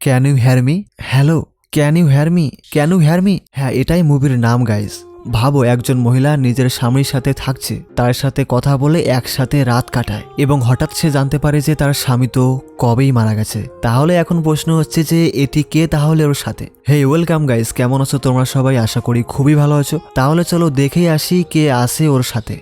Can you hear me? Hello, can you hear me? Can you hear me? হ্যাঁ, এটাই মুভির নাম guys. ভাবো, একজন মহিলা নিজের স্বামীর সাথে থাকছে, তার সাথে কথা বলে একসাথে রাত কাটায় এবং হঠাৎ সে জানতে পারে যে তার স্বামী তো কবেই মারা গেছে। তাহলে এখন প্রশ্ন হচ্ছে যে এটি কে তাহলে ওর সাথে? হেই, ওয়েলকাম গাইস, কেমন আছো তোমরা সবাই? আশা করি খুবই ভালো আছো। তাহলে চলো দেখেই আসি কে আছে ওর সাথে।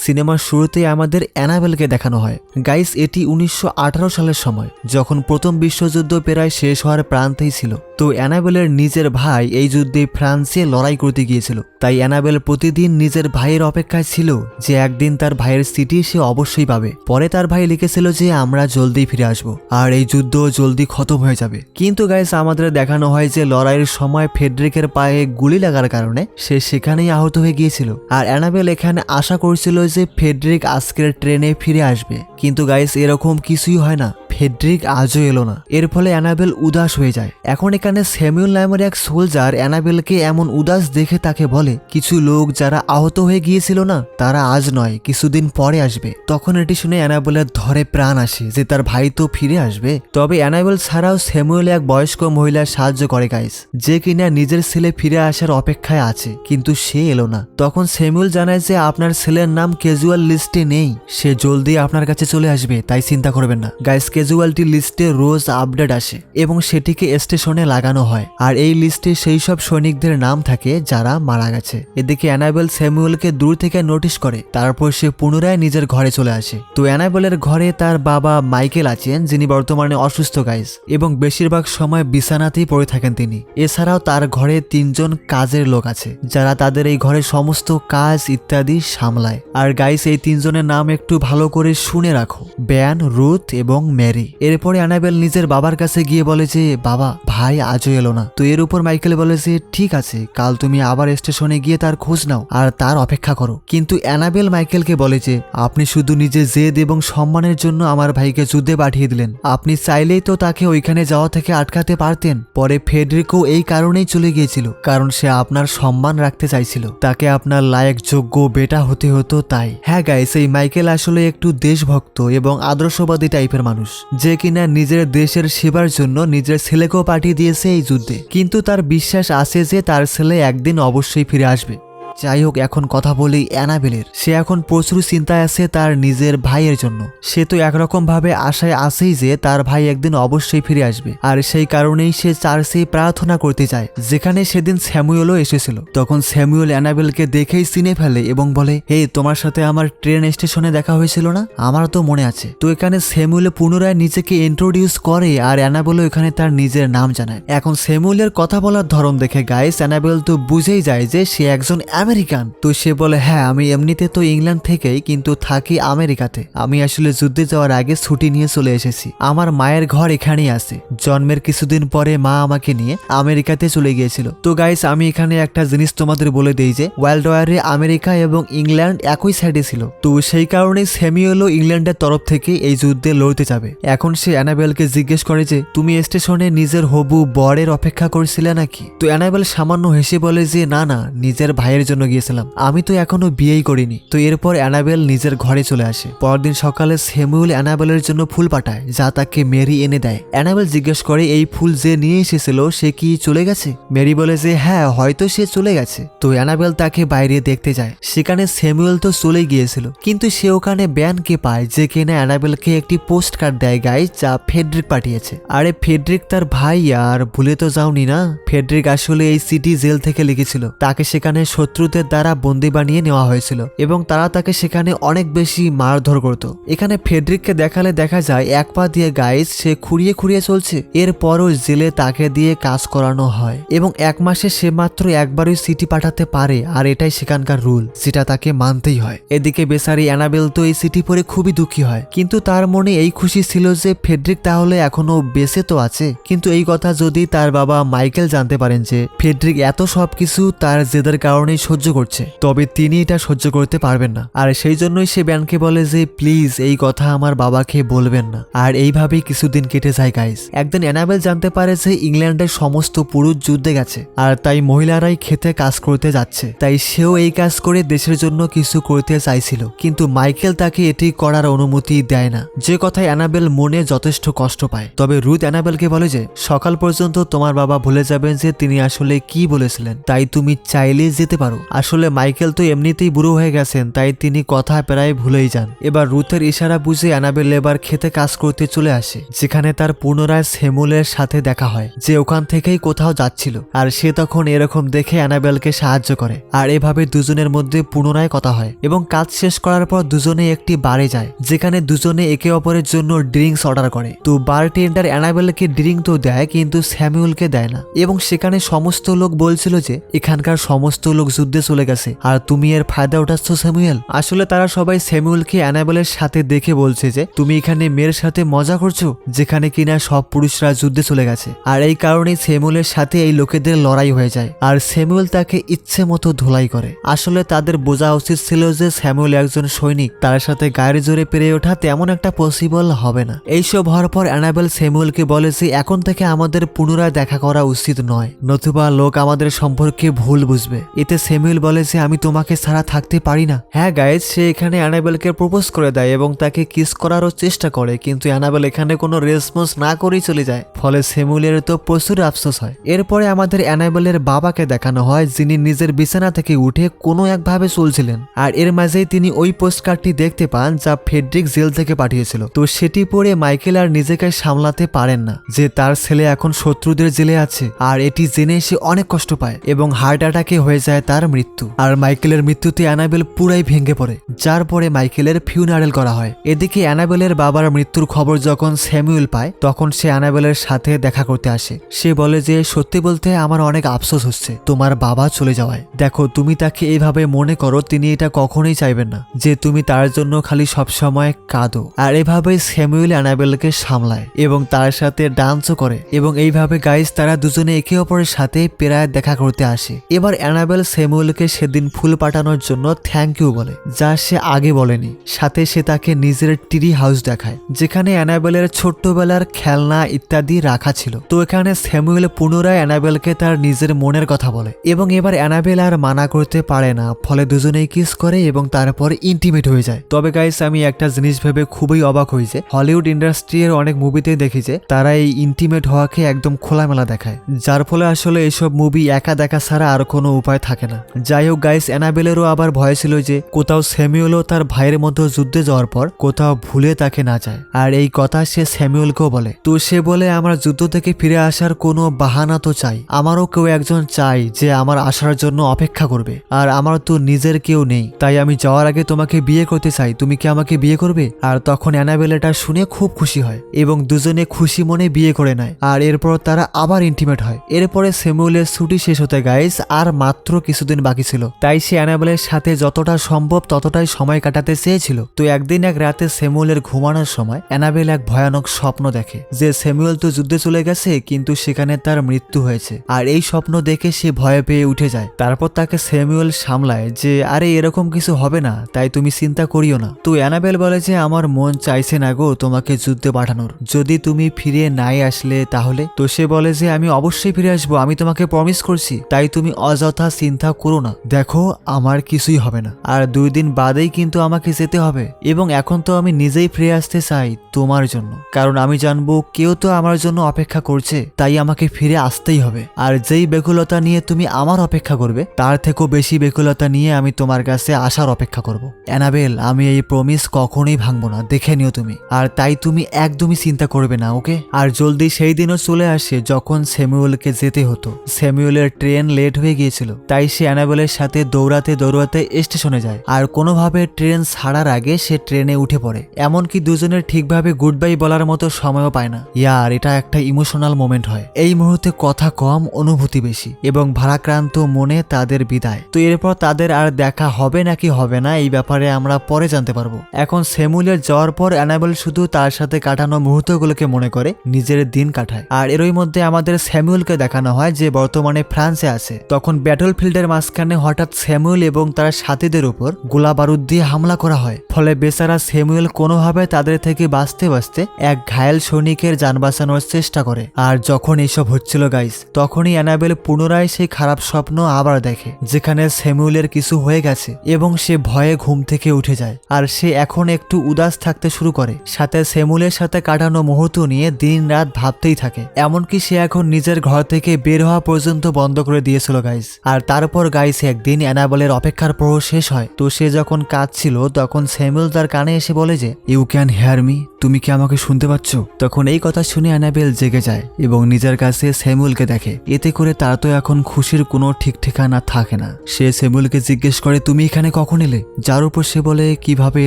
সিনেমার শুরুতে আমাদের অ্যানাবেলকে দেখানো হয়। গাইস, এটি 1918 সালের সময়, যখন প্রথম বিশ্বযুদ্ধ প্রায় শেষ হওয়ার প্রান্তেই ছিল। তো অ্যানাবেলের নিজের ভাই এই যুদ্ধে ফ্রান্সে লড়াই করতে গিয়েছিল। তাই অ্যানাবেল প্রতিদিন নিজের ভাইয়ের অপেক্ষায় ছিল যে একদিন তার ভাইয়ের চিঠি সে অবশ্যই পাবে। পরে তার ভাই লিখেছিল যে আমরা জলদি ফিরে আসব আর এই যুদ্ধ জলদি খতম হয়ে যাবে। কিন্তু গাইস, আমাদের দেখানো হয় যে লড়াইয়ের সময় ফেডরিকের পায়ে গুলি লাগার কারণে সে সেখানেই আহত হয়ে গিয়েছিল। আর অ্যানাবেল এখানে আশা করছিল যে ফেডরিক আজকের ট্রেনে ফিরে আসবে, কিন্তু গাইস এরকম কিছুই হয় না। ফেডরিক আজও এলো না। এর ফলে অ্যানাবেল উদাস হয়ে যায়। এখন এখানে স্যামুয়েল নামের এক সোলজার অ্যানাবেলকে এমন উদাস দেখে তাকে বলে, কিছু লোক যারা আহত হয়ে গিয়েছিল না, তারা আজ নয় কিছুদিন পরে আসবে। তখন এটি শুনে অ্যানাবেলের ধরে প্রাণ আসে যে তার ভাই তো ফিরে আসবে। তবে অ্যানাবেল ছাড়াও স্যামুয়েল এক বয়স্ক মহিলার সাহায্য করে গাইস, যে কিনা নিজের ছেলে ফিরে আসার অপেক্ষায় আছে, কিন্তু সে এলো না। তখন স্যামুয়েল জানায় যে আপনার ছেলের নাম ক্যাজুয়াল লিস্টে নেই, সে জলদি আপনার কাছে চলে আসবে, তাই চিন্তা করবেন না। গাইস, ক্যাজুয়ালিটি লিস্টে রোজ আপডেট আসে এবং সেটিকে স্টেশনে লাগানো হয়। আর এই লিস্টে সেই সব সৈনিকদের নাম থাকে যারা মারা গেছে। এদিকে অ্যানাবেল স্যামুয়েলকে দূর থেকে নোটিশ করে, তারপর সে পুনরায় নিজের ঘরে চলে আসে। তো অ্যানাবেলের ঘরে তার বাবা মাইকেল আছেন, যিনি বর্তমানে অসুস্থ গাইস, এবং বেশিরভাগ সময় বিছানাতেই পড়ে থাকেন তিনি। এছাড়াও তার ঘরে 3 জন কাজের লোক আছে যারা তাদের এই ঘরের সমস্ত কাজ ইত্যাদি সামলায়। আর গাইস, এই 3 জনের নাম একটু ভালো করে শুনে রাখো: ব্যান, রুথ এবং মেরি। এরপরে অ্যানাবেল নিজের বাবার কাছে গিয়ে বলে যে বাবা, ভাই আজও এলো না। তো এর উপর মাইকেল বলে যে ঠিক আছে, কাল তুমি আবার স্টেশনে গিয়ে তার খোঁজ নাও আর তার অপেক্ষা করো। কিন্তু অ্যানাবেল মাইকেলকে বলে যে আপনি শুধু নিজের জেদ এবং সম্মানের জন্য আমার ভাইকে যুদ্ধে পাঠিয়ে দিলেন, আপনি চাইলেই তো তাকে ওইখানে যাওয়া থেকে আটকাতে পারতেন। পরে ফেডরিকো এই কারণেই চলে গিয়েছিল, কারণ সে আপনার সম্মান রাখতে চাইছিল, তাকে আপনার লায়ক যোগ্য বেটা হতে হতো তাই। হ্যাঁ গাইস, এই মাইকেল আসলে একটু দেশভক্ত এবং আদর্শবাদী টাইপের মানুষ, যে কিনা নিজের দেশের সেবার জন্য নিজের ছেলেকেও পাঠিয়ে দিয়েছে এই যুদ্ধে। কিন্তু তার বিশ্বাস আছে যে তার ছেলে একদিন অবশ্যই ফিরে আসবে। যাই হোক, এখন কথা বলি অ্যানাবেলের। সে এখন প্রচুর চিন্তায় আছে তার নিজের ভাইয়ের জন্য। সে তো একরকম ভাবে আশায় আছেই যে তার ভাই একদিন অবশ্যই ফিরে আসবে, আর সেই কারণেই সে চার্চে প্রার্থনা করতে যায়, যেখানে সেদিন স্যামুয়েলও এসেছিল। তখন স্যামুয়েল অ্যানাবেলকে দেখেই চিনে ফেলে এবং বলে, হে, তোমার সাথে আমার ট্রেন স্টেশনে দেখা হয়েছিল না? আমার তো মনে আছে। তো এখানে স্যামুয়েল পুনরায় নিজেকে ইন্ট্রোডিউস করে আর অ্যানাবেলও এখানে তার নিজের নাম জানায়। এখন স্যামুয়েলের কথা বলার ধরন দেখে গাইস, অ্যানাবেল তো বুঝেই যায় যে সে একজন আমেরিকান। তো সে বলে, হ্যাঁ, আমি এমনিতে তো ইংল্যান্ড থেকেই, কিন্তু থাকি আমেরিকাতে। আমি আসলে যুদ্ধে যাওয়ার আগে ছুটি নিয়ে চলে এসেছি। আমার মায়ের ঘর এখানেই আছে। জন্মের কিছুদিন পরে মা আমাকে নিয়ে আমেরিকাতে চলে গিয়েছিল। তো গাইস, আমি এখানে একটা জিনিস তোমাদের বলে দেই যে ওয়ার্ল্ড ওয়ারে আমেরিকা এবং ইংল্যান্ড একই সাইডে ছিল। তো সেই কারণে স্যামুয়েলও ইংল্যান্ডের তরফ থেকে এই যুদ্ধে লড়তে যাবে। এখন সে অ্যানাবেলকে জিজ্ঞেস করে যে তুমি স্টেশনে নিজের হবু বরের অপেক্ষা করছিলে নাকি? তো অ্যানাবেল সামান্য হেসে বলে যে না না, নিজের ভাইয়ের জন্য গিয়েছিলাম, আমি তো এখনো বিয়েই করিনি। তো এরপর অ্যানাবেল নিজের ঘরে চলে আসে। পরদিন সকালে স্যামুয়েল অ্যানাবেলের জন্য ফুল পাঠায়, যা তাকে মেরি এনে দেয়। অ্যানাবেল জিজ্ঞেস করে এই ফুল যে নিয়ে এসেছিল সে কি চলে গেছে? মেরি বলে যে হ্যাঁ, হয়তো সে চলে গেছে। তো অ্যানাবেল তাকে বাইরে দেখতে যায়। সেখানে স্যামুয়েল তো চলে গিয়েছিল, কিন্তু সে ওখানে ব্যানকে পায়, যে কিনা অ্যানাবেলকে একটি পোস্ট কার্ড দেয় গাইস, যা ফেডরিক পাঠিয়েছে। আরে ফেডরিক তার ভাই, আর ভুলে তো যাওনি না? ফেডরিক আসলে এই সিটি জেল থেকে লিখেছিল। তাকে সেখানে শত্রুদের দ্বারা বন্দী বানিয়ে নেওয়া হয়েছিল এবং তারা তাকে সেখানে অনেক বেশি মারধর করত। এখানে ফেডরিককে দেখালে দেখা যায় এক পা দিয়ে গাইস সে খুঁড়িয়ে খুঁড়িয়ে চলছে। এরপরও জেলে তাকে দিয়ে কাজ করানো হয় এবং 1 মাসে সে মাত্র একবারই সিটি পাঠাতে পারে, আর এটাই সেখানকার রুল, যেটা তাকে মানতেই হয়। এদিকে বেচারি অ্যানাবেল তো এই সিটি পড়ে খুবই দুঃখী হয়, কিন্তু তার মনে এই খুশি ছিল যে ফেডরিক তাহলে এখনো বেঁচে তো আছে। কিন্তু এই কথা যদি তার বাবা মাইকেল জানতে পারেন যে ফেডরিক এত সবকিছু তার জেদের কারণেই সহ্য সহ্য করছে, তবে তিনি এটা সহ্য করতে পারবেন না। আর সেই জন্যই সে ব্যানকে বলে যে প্লিজ এই কথা আমার বাবাকে বলবেন না। আর এইভাবেই কিছুদিন কেটে যায় গাইস। একদিন অ্যানাবেল জানতে পারে যে ইংল্যান্ডের সমস্ত পুরুষ যুদ্ধে গেছে, আর তাই মহিলারাই খেতে কাজ করতে যাচ্ছে। তাই সেও এই কাজ করে দেশের জন্য কিছু করতে চাইছিল, কিন্তু মাইকেল তাকে এটি করার অনুমতি দেয় না, যে কথায় অ্যানাবেল মনে যথেষ্ট কষ্ট পায়। তবে রুথ অ্যানাবেলকে বলে যে সকাল পর্যন্ত তোমার বাবা ভুলে যাবেন যে তিনি আসলে কি বলেছিলেন, তাই তুমি চাইলেই যেতে পারো। আসলে মাইকেল তো এমনিতেই বুড়ো হয়ে গেছেন, তাই তিনি কথা প্রায় ভুলেই যান। এবার রুথের ইশারা বুঝে অ্যানাবেল এবার খেতে কাজ করতে চলে আসে, যেখানে তার পুনরায় স্যামুয়েলের সাথে দেখা হয়, যে ওখান থেকেই কোথাও যাচ্ছিল। আর সে তখন এরকম দেখে অ্যানাবেলকে সাহায্য করে, আর এভাবে দুজনের মধ্যে পুনরায় কথা হয়। এবং কাজ শেষ করার পর দুজনে একটি বারে যায়, যেখানে দুজনে একে অপরের জন্য ড্রিঙ্কস অর্ডার করে। তো বারটেন্ডার অ্যানাবেলকে ড্রিঙ্ক তো দেয়, কিন্তু স্যামুয়েলকে দেয় না। এবং সেখানে সমস্ত লোক বলছিল যে এখানকার সমস্ত লোক যুদ্ধে চলে গেছে, আর তুমি এর ফায়দা উঠাচ্ছ স্যামুয়েল। আসলে তারা সবাই স্যামুয়েলকে অ্যানাবেলের সাথে দেখে বলছে যে তুমি এখানে মেয়ের সাথে মজা করছো, যেখানে কিনা সব পুরুষরা যুদ্ধে চলে গেছে। আর এই কারণেই স্যামুয়েলের সাথে এই লোকেদের লড়াই হয়ে যায়, আর স্যামুয়েল তাকে ইচ্ছে মতো ধোলাই করে। আসলে তাদের বোঝা উচিত ছিল যে স্যামুয়েল একজন সৈনিক, তার সাথে গায়ের জোরে পেরে ওঠা তেমন একটা পসিবল হবে না। এইসব হওয়ার পর অ্যানাবেল স্যামুয়েলকে বলে যে এখন থেকে আমাদের পুনরায় দেখা করা উচিত নয়, নতুবা লোক আমাদের সম্পর্কে ভুল বুঝবে। এতে স্যামুয়েল বলে যে আমি তোমাকে ছাড়া থাকতে পারি না। হ্যাঁ গাইজ, সে এখানে অ্যানাবেলকে প্রপোজ করে দেয় এবং তাকে কিস করারও চেষ্টা করে, কিন্তু অ্যানাবেল এখানে কোনো রেসপন্স না করেই চলে যায়। ফলে স্যামুয়েলের তো প্রচুর আফসোস হয়। এরপরে আমাদের অ্যানাবেলের বাবাকে দেখানো হয়, যিনি নিজের বিছানা থেকে উঠে কোনো একভাবে চলছিলেন। আর এর মাঝেই তিনি ওই পোস্টকার্ডটি দেখতে পান, যা ফ্রেডরিক জেল থেকে পাঠিয়েছিল। তো সেটি পড়ে মাইকেল আর নিজেকে সামলাতে পারেন না যে তার ছেলে এখন শত্রুদের জেলে আছে। আর এটি জেনে সে অনেক কষ্ট পায় এবং হার্ট অ্যাটাকে হয়ে যায় তার মৃত্যু। আর মাইকেলের মৃত্যুতে অ্যানাবেল পুরাই ভেঙে পড়ে, যার পরে মাইকেলের ফিউনারেল করা হয়। এদিকে অ্যানাবেলের বাবার মৃত্যুর খবর যখন স্যামুয়েল পায়, তখন সে অ্যানাবেলের সাথে দেখা করতে আসে। সে বলে যে সত্যি বলতে আমার অনেক আফসোস হচ্ছে তোমার বাবা চলে যাওয়ায়। দেখো তুমি তাকে এইভাবে মনে করো, তিনি এটা কখনোই চাইবেন না যে তুমি তার জন্য খালি সবসময় কাঁদো। আর এভাবেই স্যামুয়েল অ্যানাবেলকে সামলায় এবং তার সাথে ডান্সও করে। এবং এইভাবে গাইজ তারা দুজনে একে অপরের সাথে প্রায় দেখা করতে আসে। এবার অ্যানাবেল স্যামুয়েলকে সেদিন ফুল পাঠানোর জন্য থ্যাংক ইউ বলে, যা সে আগে বলেনি। সাথে সে তাকে নিজের ট্রি হাউস দেখায়, যেখানে অ্যানাবেলের ছোট্টবেলার খেলনা ইত্যাদি রাখা ছিল। তো এখানে স্যামুয়েল পুনরায় অ্যানাবেলকে তার নিজের মনের কথা বলে এবং এবার অ্যানাবেল আর মানা করতে পারে না। ফলে দুজনেই কিস করে এবং তারপর ইন্টিমেট হয়ে যায়। তবে গাইস আমি একটা জিনিস ভেবে খুবই অবাক হই যে হলিউড ইন্ডাস্ট্রি এর অনেক মুভিতে দেখি যে তারা এই ইন্টিমেট হওয়াকে একদম খোলামেলা দেখায়, যার ফলে আসলে এইসব মুভি একা দেখা ছাড়া আর কোনো উপায় থাকে না। যাই হোক গাইস, অ্যানাবেলেরও আবার ভয় ছিল যে কোথাও স্যামুয়েলও তার ভাইয়ের মতো যুদ্ধে যাওয়ার পর কোথাও ভুলে তাকে না যায়। আর এই কথা সে স্যামুয়েলকেও বলে। তো সে বলে আমার যুদ্ধ থেকে ফিরে আসার কোনো বাহানা তো চাই, আমারও কেউ একজন চাই যে আমার আসার জন্য অপেক্ষা করবে। আর আমার তো নিজের কেউ নেই, তাই আমি যাওয়ার আগে তোমাকে বিয়ে করতে চাই, তুমি কি আমাকে বিয়ে করবে? আর তখন অ্যানাবেল এটা শুনে খুব খুশি হয় এবং দুজনে খুশি মনে বিয়ে করে নেয়। আর এরপর তারা আবার ইন্টিমেট হয়। এরপরে স্যামুয়েলের ছুটি শেষ হতে গাইস আর মাত্র কিছুদিন বাকি ছিল, তাই সে অ্যানাবেলের সাথে যতটা সম্ভব ততটাই সময় কাটাতে চেয়েছিল। তো একদিন এক রাতে স্যামুয়েলের ঘুমানোর সময় অ্যানাবেল এক ভয়ানক স্বপ্ন দেখে যে স্যামুয়েল তো যুদ্ধে চলে গেছে, কিন্তু সেখানে তার মৃত্যু হয়েছে। আর এই স্বপ্ন দেখে সে ভয় পেয়ে উঠে যায়। তারপর তাকে স্যামুয়েল সামলায় যে আরে এরকম কিছু হবে না, তাই তুমি চিন্তা করিও না। তো অ্যানাবেল বলে যে আমার মন চাইছে না গো তোমাকে যুদ্ধে পাঠানোর, যদি তুমি ফিরে নাই আসলে তাহলে। তো সে বলে যে আমি অবশ্যই ফিরে আসবো, আমি তোমাকে প্রমিস করছি, তাই তুমি অযথা চিন্তা করো না। দেখো আমার কিছুই হবে না, আর 2 দিন বাদেই কিন্তু আমাকে যেতে হবে। এবং এখন তো আমি নিজেই ফিরে আসতে চাই তোমার জন্য, কারণ আমি জানবো কেউ তো আমার জন্য অপেক্ষা করছে, তাই আমাকে ফিরে আসতেই হবে। আর যেই বেকুলতা নিয়ে তুমি আমার অপেক্ষা করবে, তার থেকেও বেশি বেকুলতা নিয়ে আমি তোমার কাছে আসার অপেক্ষা করব। অ্যানাবেল আমি এই প্রমিস কখনোই ভাঙবো না, দেখে নিও তুমি। আর তাই তুমি একদমই চিন্তা করবে না, ওকে? আর জলদি সেই দিনও চলে আসে যখন স্যামুয়েলকে যেতে হতো। স্যামুয়েলের ট্রেন লেট হয়ে গিয়েছিল, তাই সে অ্যানাবেলের সাথে দৌড়াতে দৌড়াতে স্টেশনে যায়। আর কোনোভাবে ট্রেন ছাড়ার আগে সে ট্রেনে উঠে পড়ে, এমনকি দুজনের ঠিকভাবে গুড বাই বলার মতো সময়ও পায় না। ইয়ার এটা একটা ইমোশনাল মোমেন্ট হয়। এই মুহূর্তে কথা কম, অনুভূতি বেশি, এবং ভারাক্রান্ত মনে তাদের বিদায়। তো এরপর তাদের আর দেখা হবে নাকি হবে না এই ব্যাপারে আমরা পরে জানতে পারবো। এখন স্যামুয়েলের যাওয়ার পর অ্যানাবেল শুধু তার সাথে কাটানো মুহূর্তগুলোকে মনে করে নিজের দিন কাটায়। আর এরই মধ্যে আমাদের স্যামুয়েলকে দেখানো হয় যে বর্তমানে ফ্রান্সে আছে। তখন ব্যাটল ফিল্ডের মাঝখানে হঠাৎ স্যামুয়েল এবং তার সাথীদের উপর গোলা বারুদ দিয়ে হামলা করা হয়। ফলে বেচারা স্যামুয়েল কোনোভাবে তাদের থেকে বাঁচতে বাঁচতে এক ঘায়েল সৈনিকের যান বাঁচানোর চেষ্টা করে। আর যখন এইসব হচ্ছিল গাইস, তখনই অ্যানাবেল পুনরায় সেই খারাপ স্বপ্ন আবার দেখে, যেখানে স্যামুয়েলের কিছু হয়ে গেছে এবং সে ভয়ে ঘুম থেকে উঠে যায়। আর সে এখন একটু উদাস থাকতে শুরু করে, সাথে স্যামুয়েলের সাথে কাটানো মুহূর্ত নিয়ে দিন রাত ভাবতেই থাকে। এমনকি সে এখন নিজের ঘর থেকে বের হওয়া পর্যন্ত বন্ধ করে দিয়েছিল গাইস। আর তারপর গাইস একদিন অ্যানাবেলের অপেক্ষার প্রহর শেষ হয়। তো সে যখন কাঁদছিল তখন স্যামুয়েল তার কানে এসে বলে যে ইউ ক্যান হেয়ার মি, তুমি কি আমাকে শুনতে পাচ্ছ? তখন এই কথা শুনে অ্যানাবেল জেগে যায় এবং নিজের কাছে স্যামুয়েলকে দেখে। এতে করে তার তো এখন খুশির কোনো ঠিক ঠিকানা থাকে না। সে স্যামুয়েলকে জিজ্ঞেস করে তুমি এখানে কখন এলে? যার উপর সে বলে কিভাবে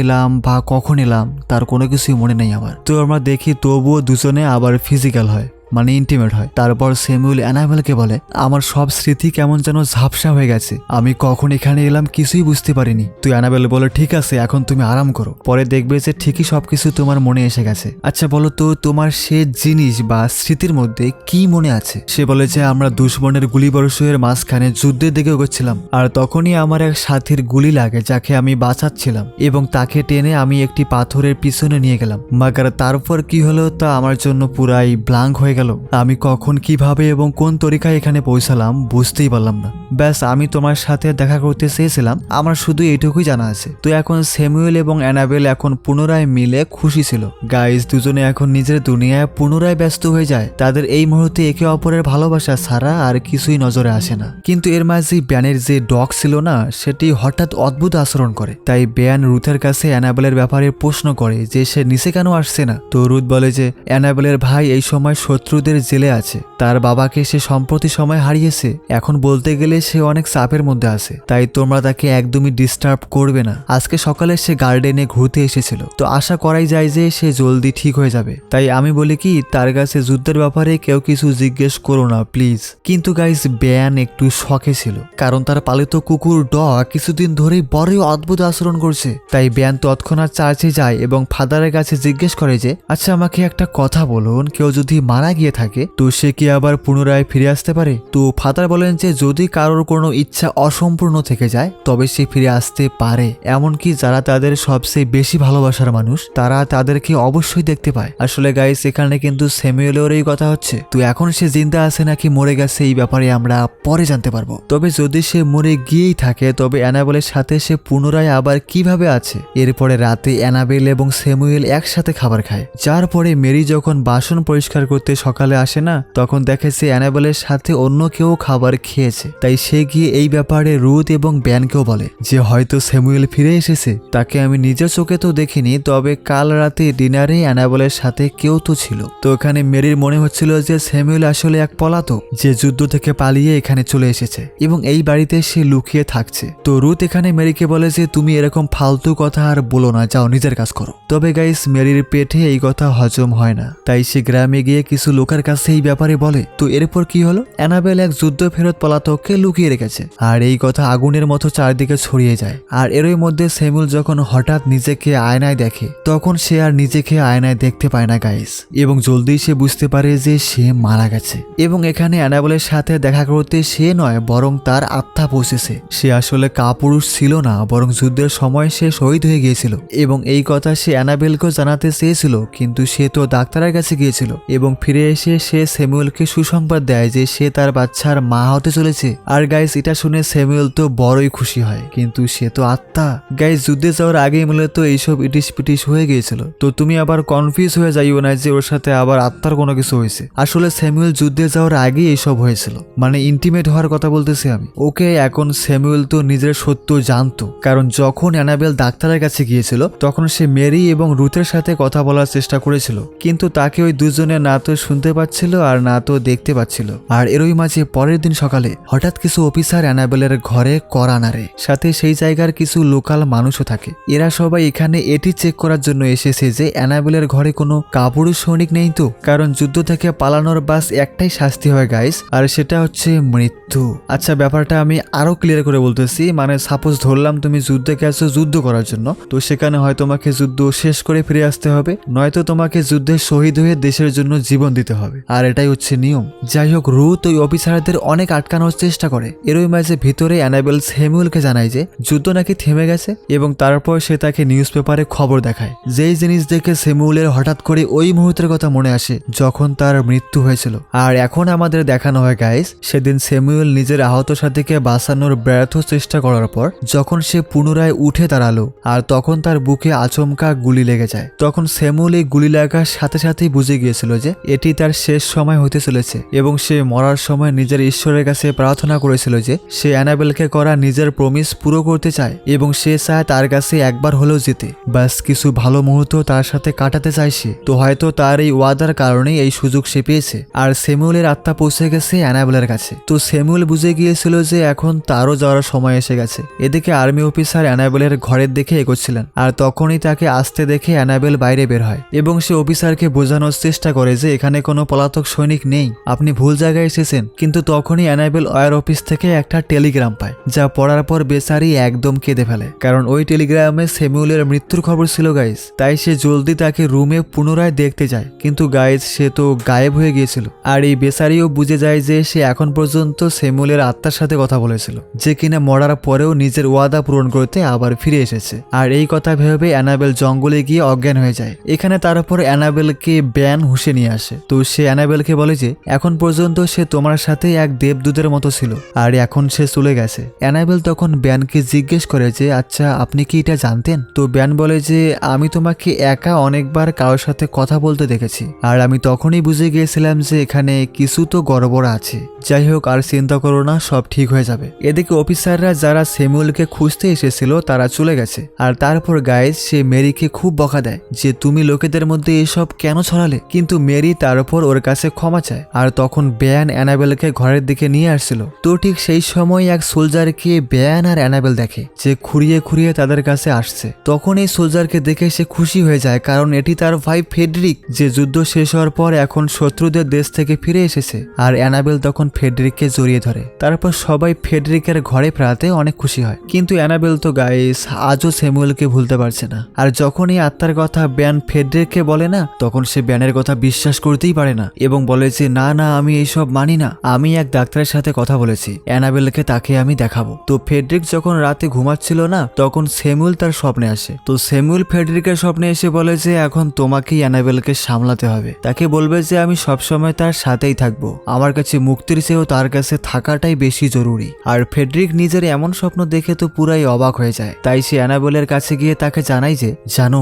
এলাম বা কখন এলাম তার কোনো কিছুই মনে নেই আমার। তো আমরা দেখি তবুও দুজনে আবার ফিজিক্যাল হয়, মানে ইন্টিমেট হয়। তারপর স্যামুয়েল অ্যানাবেলকে বলে আমার সব স্মৃতি কেমন যেন ঝাপসা হয়ে গেছে, আমি কখন এখানে এলাম কিছুই বুঝতে পারিনি। তুই অ্যানাবেল বলে ঠিক আছে এখন তুমি আরাম করো, পরে দেখবে যে ঠিকই সবকিছু তোমার মনে এসে গেছে। আচ্ছা বলো তো তোমার সে জিনিস বা স্মৃতির মধ্যে কি মনে আছে? সে বলে যে আমরা দুশ্মনের গুলিবর্ষের মাঝখানে যুদ্ধের দিকে এগোচ্ছিলাম, আর তখনই আমার এক সাথীর গুলি লাগে যাকে আমি বাঁচাচ্ছিলাম এবং তাকে টেনে আমি একটি পাথরের পিছনে নিয়ে গেলাম। মাগার তারপর কি হলো তা আমার জন্য পুরাই ব্লাঙ্ক হয়ে গেল। আমি কখন কিভাবে এবং কোন তরিকায় এখানে পৌঁছালাম বুঝতেই পারলাম না। ব্যাস আমি তোমার সাথে দেখা করতে চেয়েছিলাম, আমার শুধু এইটুকুই জানা আছে। তো এখন স্যামুয়েল এবং অ্যানাবেল এখন পুনরায় মিলে খুশি ছিল। গাইজ দুজনে এখন নিজের দুনিয়ায় পুনরায় ব্যস্ত হয়ে যায়। তাদের এই মুহূর্তে একে অপরের ভালোবাসা ছাড়া আর কিছুই নজরে আসে না। কিন্তু এর মাঝে ব্যানের যে ডগ ছিল না, সেটি হঠাৎ অদ্ভুত আচরণ করে। তাই ব্যান রুথের কাছে অ্যানাবেলের ব্যাপারে প্রশ্ন করে যে সে নিচে কেন আসছে না। তো রুথ বলে যে অ্যানাবেলের ভাই এই সময় শত্রুদের জেলে আছে, তার বাবাকে সে সম্প্রতি সময় হারিয়েছে, এখন বলতে গেলে সে অনেক চাপের মধ্যে আছে, তাই তোমরা তাকে একদমই ডিস্টার্ব করবে না। আজকে সকালে সে গার্ডেনে ঘুরতে এসেছিল, তো আশা করাই যায় যে সে জলদি ঠিক হয়ে যাবে। তাই আমি বলি কি তার কাছে যুদ্ধের ব্যাপারে কেউ কিছু জিজ্ঞেস করো না প্লিজ। কিন্তু গাইস ব্যান একটু শখে ছিল, কারণ তার পালিত কুকুর ডগ কিছুদিন ধরেই বড়ই অদ্ভুত আচরণ করছে। তাই ব্যান তৎক্ষণাৎ চার্চে যায় এবং ফাদারের কাছে জিজ্ঞেস করে যে আচ্ছা আমাকে একটা কথা বলুন, কেউ যদি মারা গিয়ে থাকে তো সে কি আবার পুনরায় ফিরে আসতে পারে? তো ফাদার বলেন যে যদি কারোর কোনো ইচ্ছা অসম্পূর্ণ থেকে যায় তবে সে ফিরে আসতে পারে, এমনকি যারা তাদের সবচেয়ে বেশি ভালোবাসার মানুষ তারা তাদেরকে অবশ্যই দেখতে পায়। আসলে গাইস এখানে কিন্তু স্যামুয়েলের এই কথা হচ্ছে। তো এখন সে জিন্দা আছে নাকি মরে গেছে এই ব্যাপারে আমরা পরে জানতে পারবো। তবে যদি সে মরে গিয়েই থাকে তবে অ্যানাবেলের সাথে সে পুনরায় আবার কিভাবে আছে? এরপরে রাতে অ্যানাবেল এবং স্যামুয়েল একসাথে খাবার খায়, যার পরে মেরি যখন বাসন পরিষ্কার করতে সকালে আসে না, তখন দেখে সে অ্যানাবেলের সাথে অন্য কেউ খাবার খেয়েছে। তাই সে গিয়ে এই ব্যাপারে রুথ এবং ব্যানকেও বলে যে হয়তো স্যামুয়েল ফিরে এসেছে, তাকে আমি নিজের চোখে তো দেখিনি, তবে কাল রাতে ডিনারে অ্যানাবেলের সাথে কেউ তো ছিল। তো এখানে মেরির মনে হচ্ছিল যে স্যামুয়েল আসলে এক পলাতক যে যুদ্ধ থেকে পালিয়ে এখানে চলে এসেছে এবং এই বাড়িতে সে লুকিয়ে থাকছে। তো রুথ এখানে মেরিকে বলে যে তুমি এরকম ফালতু কথা আর বলো না, যাও নিজের কাজ করো। তবে গাইস মেরির পেটে এই কথা হজম হয় না, তাই সে গ্রামে গিয়ে কিছু লোকের কাছে এই ব্যাপারে বলে। তো এরপর কি হলো, অ্যানাবেল এক যুদ্ধ ফেরত পলাতককে লুকিয়ে রেখেছে, আর এই কথা আগুনের মতো চারদিকে ছড়িয়ে যায়। আর এরই মধ্যে স্যামুয়েল যখন হঠাৎ নিজেকে আয়নায় দেখে তখন সে আর নিজেকে আয়নায় দেখতে পায় না গাইস, এবং জলদি সে বুঝতে পারে যে সে মারা গেছে। এবং এখানে অ্যানাবেলের সাথে দেখা করতে সে নয় বরং তার আত্মা পৌঁছেছে। সে আসলে কাপুরুষ ছিল না, বরং যুদ্ধের সময় সে শহীদ হয়ে গিয়েছিল এবং এই কথা সে অ্যানাবেলকেও জানাতে চেয়েছিল, কিন্তু সে তো ডাক্তারের কাছে গিয়েছিল এবং ফিরে এসে সে স্যামুয়েলকে সুসংবাদ দেয় যে সে তার বাচ্চার মা হতে চলেছে। আর গাইস এটা শুনে স্যামুয়েল তো বড়ই খুশি হয়, কিন্তু সে তো আত্মা। গাইস যুদ্ধে যাওয়ার আগেই মূলত এইসব ইটিস পিটিস হয়ে গিয়েছিল। তো তুমি আবার কনফিউজ হয়ে যাইও না যে ওর সাথে আবার আত্মার কোনো কিছু হয়েছে। আসলে স্যামুয়েল যুদ্ধে যাওয়ার আগেই এইসব হয়েছিল, মানে ইন্টিমেট হওয়ার কথা বলতেছি আমি। ওকে এখন স্যামুয়েল তো নিজের সত্য জানতো, কারণ যখন অ্যানাবেল ডাক্তারের কাছে গিয়েছিল তখন সে মেরি এবং রুথের সাথে কথা বলার চেষ্টা করেছিল, কিন্তু তাকে ওই দুজনে না তো শুনতে পাচ্ছিল আর না তো দেখতে পাচ্ছিল। আর এরই মাঝে পরের দিন সকালে হঠাৎ কিছু অফিসার অ্যানাবেলের ঘরে কড়া নাড়ে, সাথে সেই জায়গার কিছু লোকাল মানুষও থাকে। এরা সবাই এখানে এটি চেক করার জন্য এসেছে যে অ্যানাবেলের ঘরে কোনো কাপুরুষ সৈনিক নেই তো, কারণ যুদ্ধ থেকে পালানোর বাস একটাই শাস্তি হয় গাইস, আর সেটা হচ্ছে মৃত্যু। আচ্ছা ব্যাপারটা আমি আরো ক্লিয়ার করে বলতেছি, মানে সাপোজ ধরলাম তুমি যুদ্ধে গেছো যুদ্ধ করার জন্য, তো সেখানে হয় তোমাকে যুদ্ধ শেষ করে ফিরে আসতে হবে, নয়তো তোমাকে যুদ্ধে শহীদ হয়ে দেশের জন্য জীবন দিতে হবে, আর এটাই হচ্ছে নিয়ম। যাই হোক, রুথ ওই অফিসারদের অনেক আটকানোর চেষ্টা করে। এরই মাঝে ভিতরে অ্যানাবেল স্যামুয়েলকে জানায় যে যুদ্ধ নাকি থেমে গেছে, এবং তারপর সে তাকে নিউজ পেপারে খবর দেখায়। যেই জিনিস দেখে স্যামুয়েলের হঠাৎ করে ওই মুহূর্তের কথা মনে আসে যখন তার মৃত্যু হয়েছিল। আর এখন আমাদের দেখানো হয় গাইস, সেদিন স্যামুয়েল নিজের আহত সাথীকে বাঁচানোর ব্যর্থ চেষ্টা করার পর যখন সে পুনরায় উঠে দাঁড়ালো, আর তখন তার বুকে আচমকা গুলি লেগে যায়। তখন স্যামুয়েল এই গুলি লাগার সাথে সাথেই বুঝে গিয়েছিল যে এটি তার শেষ সময় হতে চলেছে, এবং সে মরার সময় নিজের ঈশ্বরের কাছে প্রার্থনা করেছিল যে সে অ্যানাবেলকে করা নিজের প্রমিস পুরো করতে চায়, এবং সে চায় তার কাছে একবার হলেও যেতে, বাস কিছু ভালো মুহূর্ত তার সাথে কাটাতে চায় সে। তো হয়তো তার এই ওয়াদার কারণেই এই সুযোগ সে পেয়েছে। আর স্যামুয়েলের আত্মা পৌঁছে গেছে অ্যানাবেলের কাছে। তো স্যামুয়েল বুঝে গিয়েছিল যে এখন তারও যাওয়ার সময় এসে গেছে। এদিকে আর্মি অফিসার অ্যানাবেলের ঘরের দিকে এগোচ্ছিলেন, আর তখনই তাকে আসতে দেখে অ্যানাবেল বাইরে বের হয়, এবং সে অফিসারকে বোঝানোর চেষ্টা করে যে এখানে কোনো পলাতক সৈনিক নেই, আপনি ভুল জায়গায় এসেছেন। কিন্তু তখনই অ্যানাবেল ওয়ার অফিস থেকে একটা টেলিগ্রাম পায়, যা পড়ার পর বেচারি একদম কেঁদে ফেলে, কারণ ওই টেলিগ্রামে স্যামুয়েলের মৃত্যুর খবর ছিল গাইস। তাই সে জলদি তাকে রুমে পুনরায় দেখতে যায়, কিন্তু গাইস সে তো গায়েব হয়ে গিয়েছিল। আর এই বেচারিও বুঝে যায় যে সে এখন পর্যন্ত স্যামুয়েলের আত্মার সাথে কথা বলেছিল, যে কিনা মরার পরেও নিজের ওয়াদা পূরণ করতে আবার ফিরে এসেছে। আর এই কথা ভেবে অ্যানাবেল জঙ্গলে গিয়ে অজ্ঞান হয়ে যায়। এখানে তারপর অ্যানাবেলকে ব্যান হুঁশে নিয়ে আসে। তো সে অ্যানাবেলকে বলে যে এখন পর্যন্ত সে তোমার সাথে এক দেবদূতের মতো ছিল, আর এখন সে চলে গেছে। অ্যানাবেল তখন ব্যানকে জিজ্ঞেস করে যে আচ্ছা আপনি কি এটা জানতেন? তো ব্যান বলে যে আমি তোমাকে একা অনেকবার কারোর সাথে কথা বলতে দেখেছি, আর আমি তখনই বুঝে গিয়েছিলাম যে এখানে কিছু তো গড়বড় আছে। যাই হোক, আর চিন্তা করো না, সব ঠিক হয়ে যাবে। এদিকে অফিসাররা যারা স্যামুয়েলকে খুঁজতে এসেছিল তারা চলে গেছে। আর তারপর গাইজ সে মেরিকে খুব বকা দেয় যে তুমি লোকেদের মধ্যে এসব কেন ছড়ালে, কিন্তু মেরি তারপর ওর কাছে ক্ষমা চায়। আর তখন ব্যান অ্যানাবেলকে ঘরের দিকে নিয়ে আসছিল। তো ঠিক সেই সময় এক সোলজারকে ব্যান আর অ্যানাবেল দেখে যে খুঁড়িয়ে খুঁড়িয়ে তাদের কাছে আসছে। তখন এই সোলজারকে দেখে সে খুশি হয়ে যায়, কারণ এটি তার ভাই ফেডরিক, যে যুদ্ধ শেষ হওয়ার পর এখন শত্রুদের দেশ থেকে ফিরে এসেছে। আর অ্যানাবেল তখন ফেডরিককে জড়িয়ে ধরে। তারপর সবাই ফেডরিকের ঘরে ফেরাতে অনেক খুশি হয়, কিন্তু অ্যানাবেল তো গাইস আজও স্যামুয়েলকে ভুলতে পারছে না। আর যখন এই আত্মার কথা ব্যান ফেডরিককে বলে না, তখন সে ব্যানের কথা বিশ্বাস করতেই পারে না, এবং বলে যে না না আমি এইসব মানি না, আমি এক ডাক্তারের সাথে কথা বলেছি, অ্যানাবেলকে তাকে আমি দেখাবো। তো ফেডরিক যখন রাতে ঘুমাচ্ছিল না, তখন স্যামুয়েল তার স্বপ্নে আসে। তো স্যামুয়েল ফেডরিকের স্বপ্নে এসে বলে যে এখন তোমাকেই অ্যানাবেলকে সামলাতে হবে, তাকে বলবে যে আমি সবসময় তার সাথেই থাকবো, আমার কাছে মুক্তির চেয়েও তার কাছে থাকাটাই বেশি জরুরি। আর ফেডরিক নিজের এমন স্বপ্ন দেখে তো পুরাই অবাক হয়ে যায়। তাই সে অ্যানাবেলের কাছে গিয়ে তাকে জানায় যে জানো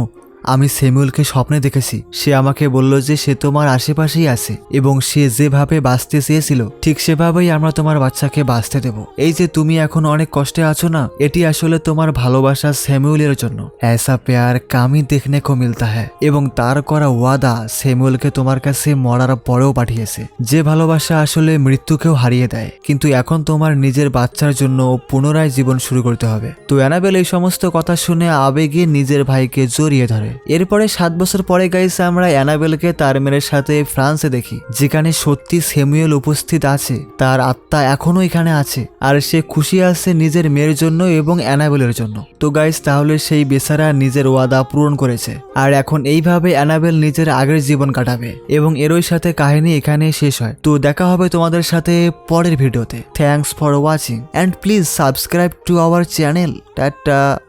আমি স্যামুয়েলকে স্বপ্নে দেখেছি, সে আমাকে বলল যে সে তোমার আশেপাশেই আছে, এবং সে যেভাবে বাঁচতে চেয়েছিল ঠিক সেভাবেই আমরা তোমার বাচ্চাকে বাঁচতে দেব। এই যে তুমি এখন অনেক কষ্টে আছো না, এটি আসলে তোমার ভালোবাসা স্যামুয়েলের জন্য। ऐसा प्यार কামই দেখনে কো মিলতা হ্যায়। এবং তার করা ওয়াদা স্যামুয়েলকে তোমার কাছে মরার পরেও পাঠিয়েছে। যে ভালোবাসা আসলে মৃত্যুকেও হারিয়ে দেয়, কিন্তু এখন তোমার নিজের বাচ্চার জন্য পুনরায় জীবন শুরু করতে হবে। তো অ্যানাবেল এই সমস্ত কথা শুনে আবেগে নিজের ভাইকে জড়িয়ে ধরে। এরপরে 7 বছর পরে গাইস আমরা অ্যানাবেলকে তার মেয়ের সাথে ফ্রান্সে দেখি, যেখানে সত্যি স্যামুয়েল উপস্থিত আছে, তার আত্মা এখনো এখানে আছে, আর সে খুশি আছে নিজের মেয়ের জন্য এবং অ্যানাবেলের জন্য। তো গাইস তাহলে সেই বেচারা নিজের ওয়াদা পূরণ করেছে, আর এখন এইভাবে অ্যানাবেল নিজের আগের জীবন কাটাবে, এবং এরই সাথে কাহিনী এখানে শেষ হয়। তো দেখা হবে তোমাদের সাথে পরের ভিডিওতে। Thanks for watching and please subscribe to our channel. Tata.